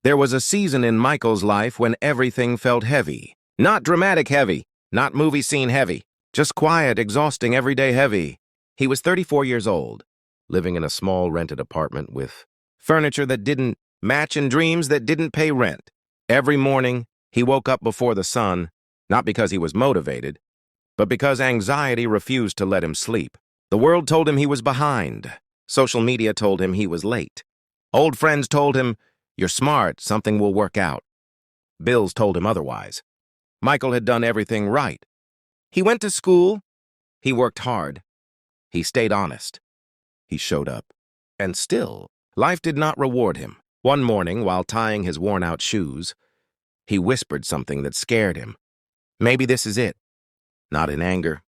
There was a season in Michael's life when everything felt heavy. Not dramatic heavy, not movie scene heavy, just quiet, exhausting, everyday heavy. He was 34 years old, living in a small rented apartment with furniture that didn't match and dreams that didn't pay rent. Every morning, he woke up before the sun, not because he was motivated, but because anxiety refused to let him sleep. The world told him he was behind. Social media told him he was late. Old friends told him, "You're smart, something will work out." Bills told him otherwise. Michael had done everything right. He went to school. He worked hard. He stayed honest. He showed up. And still, life did not reward him. One morning, while tying his worn-out shoes, he whispered something that scared him. Maybe this is it. Not in anger,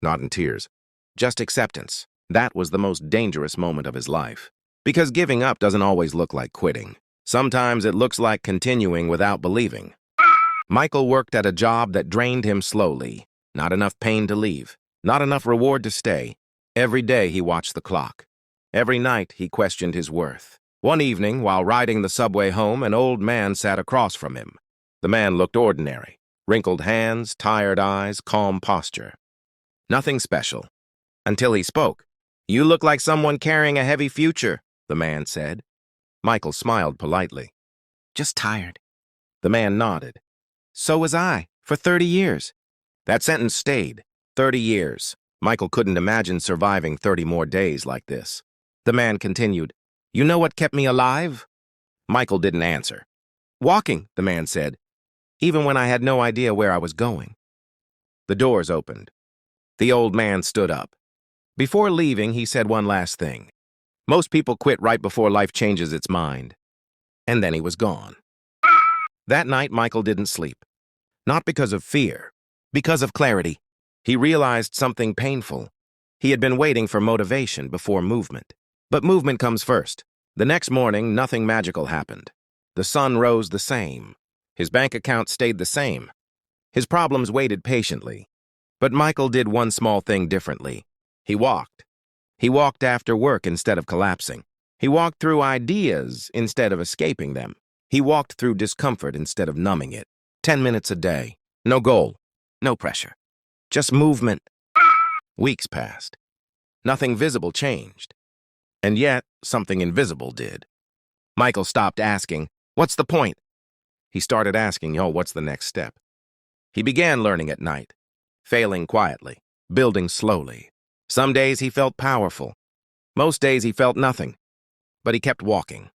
not in tears, just acceptance. That was the most dangerous moment of his life. Because giving up doesn't always look like quitting. Sometimes it looks like continuing without believing. Michael worked at a job that drained him slowly. Not enough pain to leave, not enough reward to stay. Every day he watched the clock. Every night he questioned his worth. One evening, while riding the subway home, an old man sat across from him. The man looked ordinary. Wrinkled hands, tired eyes, calm posture. Nothing special. Until he spoke. "You look like someone carrying a heavy future," the man said. Michael smiled politely. "Just tired." The man nodded. "So was I, for 30 years. That sentence stayed. 30 years. Michael couldn't imagine surviving 30 more days like this. The man continued, "You know what kept me alive?" Michael didn't answer. "Walking," the man said, "even when I had no idea where I was going." The doors opened. The old man stood up. Before leaving, he said one last thing. Most people quit right before life changes its mind. And then he was gone. That night, Michael didn't sleep. Not because of fear, because of clarity. He realized something painful. He had been waiting for motivation before movement. But movement comes first. The next morning, nothing magical happened. The sun rose the same. His bank account stayed the same. His problems waited patiently. But Michael did one small thing differently. He walked. He walked after work instead of collapsing. He walked through ideas instead of escaping them. He walked through discomfort instead of numbing it. 10 minutes a day. No goal. No pressure. Just movement. Weeks passed. Nothing visible changed. And yet, something invisible did. Michael stopped asking, "What's the point?" He started asking, what's the next step? He began learning at night, failing quietly, building slowly. Some days he felt powerful. Most days he felt nothing. But he kept walking.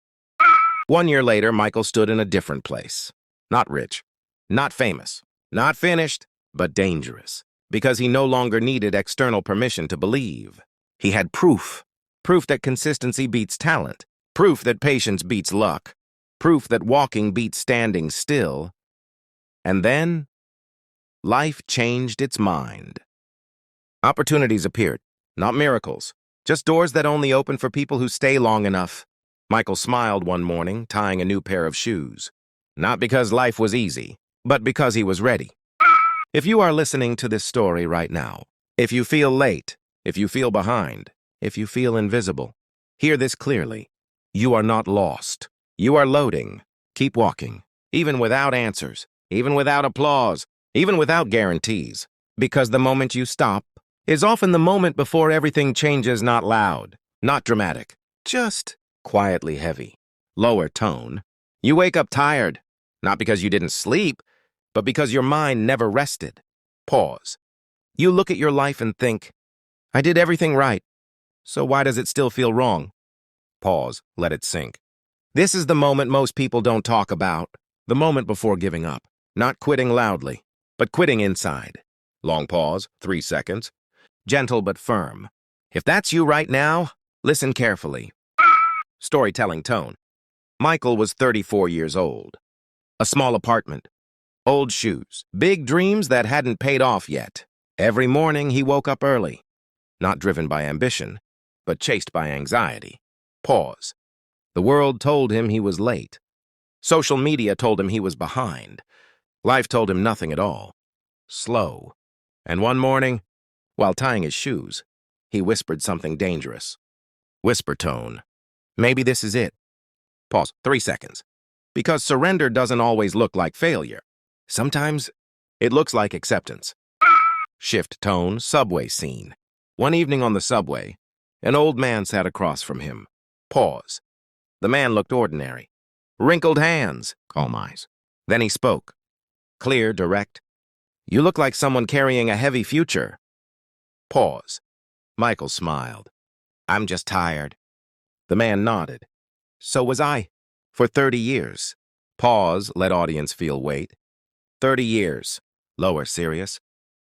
1 year later, Michael stood in a different place. Not rich, not famous, not finished, but dangerous. Because he no longer needed external permission to believe. He had proof. Proof that consistency beats talent. Proof that patience beats luck. Proof that walking beats standing still. And then, life changed its mind. Opportunities appeared, not miracles, just doors that only open for people who stay long enough. Michael smiled one morning, tying a new pair of shoes. Not because life was easy, but because he was ready. If you are listening to this story right now, if you feel late, if you feel behind, if you feel invisible, hear this clearly. You are not lost. You are loading. Keep walking, even without answers, even without applause, even without guarantees. Because the moment you stop is often the moment before everything changes. Not loud, not dramatic, just quietly heavy, lower tone. You wake up tired, not because you didn't sleep, but because your mind never rested. Pause. You look at your life and think, "I did everything right, so why does it still feel wrong?" Pause. Let it sink. This is the moment most people don't talk about. The moment before giving up. Not quitting loudly, but quitting inside. Long pause, 3 seconds. Gentle but firm. If that's you right now, listen carefully. Storytelling tone. Michael was 34 years old. A small apartment. Old shoes. Big dreams that hadn't paid off yet. Every morning he woke up early. Not driven by ambition, but chased by anxiety. Pause. The world told him he was late. Social media told him he was behind. Life told him nothing at all. Slow. And one morning, while tying his shoes, he whispered something dangerous. Whisper tone. Maybe this is it. Pause. 3 seconds. Because surrender doesn't always look like failure. Sometimes it looks like acceptance. Shift tone, subway scene. One evening on the subway, an old man sat across from him. Pause. The man looked ordinary. Wrinkled hands, calm eyes. Then he spoke. Clear, direct. You look like someone carrying a heavy future. Pause. Michael smiled. I'm just tired. The man nodded. So was I. For 30 years. Pause, let audience feel weight. 30 years. Lower, serious.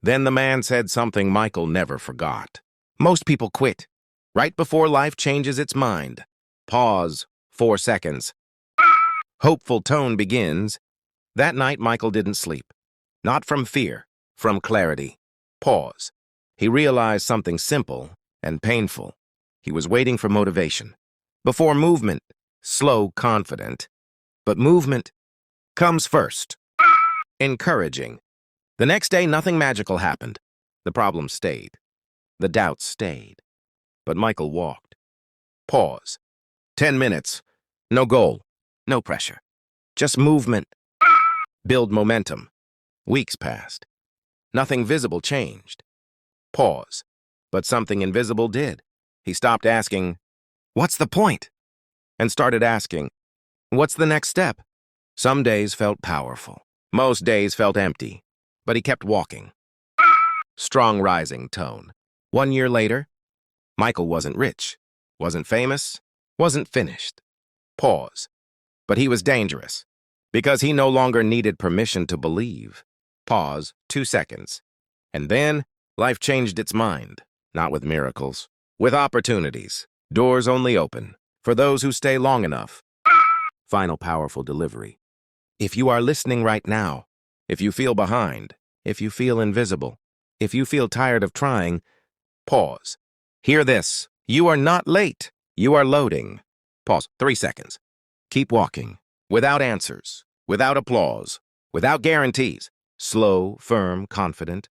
Then the man said something Michael never forgot. Most people quit. Right before life changes its mind. Pause. 4 seconds. Hopeful tone begins. That night, Michael didn't sleep. Not from fear, from clarity. Pause. He realized something simple and painful. He was waiting for motivation. Before movement, slow, confident. But movement comes first. Encouraging. The next day, nothing magical happened. The problem stayed. The doubts stayed. But Michael walked. Pause. 10 minutes. No goal. No pressure. Just movement. Build momentum. Weeks passed. Nothing visible changed. Pause. But something invisible did. He stopped asking, "What's the point?" and started asking, "What's the next step?" Some days felt powerful. Most days felt empty. But he kept walking. Strong rising tone. 1 year later, Michael wasn't rich, wasn't famous, wasn't finished. Pause. But he was dangerous, because he no longer needed permission to believe. Pause. 2 seconds. And then, life changed its mind. Not with miracles, with opportunities. Doors only open for those who stay long enough. Final powerful delivery. If you are listening right now, if you feel behind, if you feel invisible, if you feel tired of trying, pause. Hear this. You are not late. You are loading. Pause. 3 seconds. Keep walking. Without answers. Without applause. Without guarantees. Slow, firm, confident.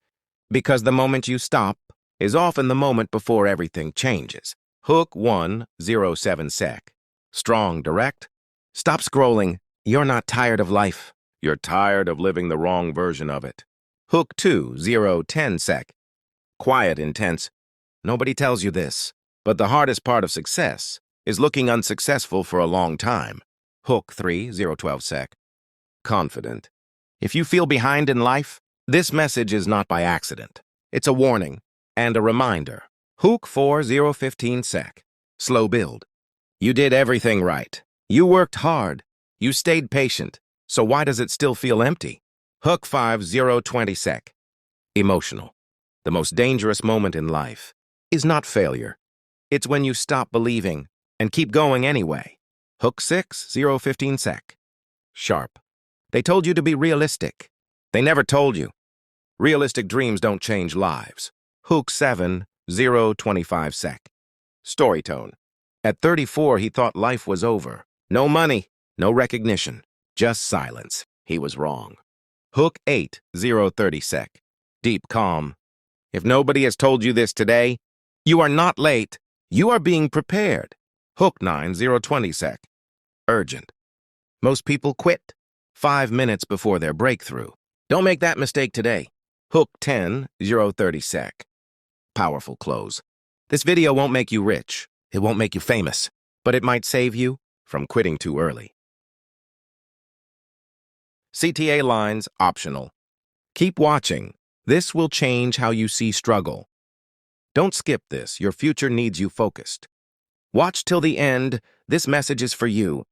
Because the moment you stop is often the moment before everything changes. Hook 107 sec. Strong, direct. Stop scrolling. You're not tired of life. You're tired of living the wrong version of it. Hook 2010 sec. Quiet, intense. Nobody tells you this, but the hardest part of success is looking unsuccessful for a long time. Hook 3012 sec. Confident. If you feel behind in life, this message is not by accident. It's a warning and a reminder. Hook 4015 sec. Slow build. You did everything right. You worked hard. You stayed patient. So why does it still feel empty? Hook 5020 sec. Emotional. The most dangerous moment in life is not failure. It's when you stop believing and keep going anyway. Hook 6015 sec. Sharp. They told you to be realistic. They never told you. Realistic dreams don't change lives. Hook 7025 sec. Story tone. At 34, he thought life was over. No money, no recognition, just silence. He was wrong. Hook 8030 sec. Deep calm. If nobody has told you this today, you are not late. You are being prepared. Hook 9020 sec. Urgent. Most people quit 5 minutes before their breakthrough. Don't make that mistake today. Hook 10030 sec. Powerful close. This video won't make you rich. It won't make you famous, but it might save you from quitting too early. CTA lines optional. Keep watching. This will change how you see struggle. Don't skip this. Your future needs you focused. Watch till the end. This message is for you.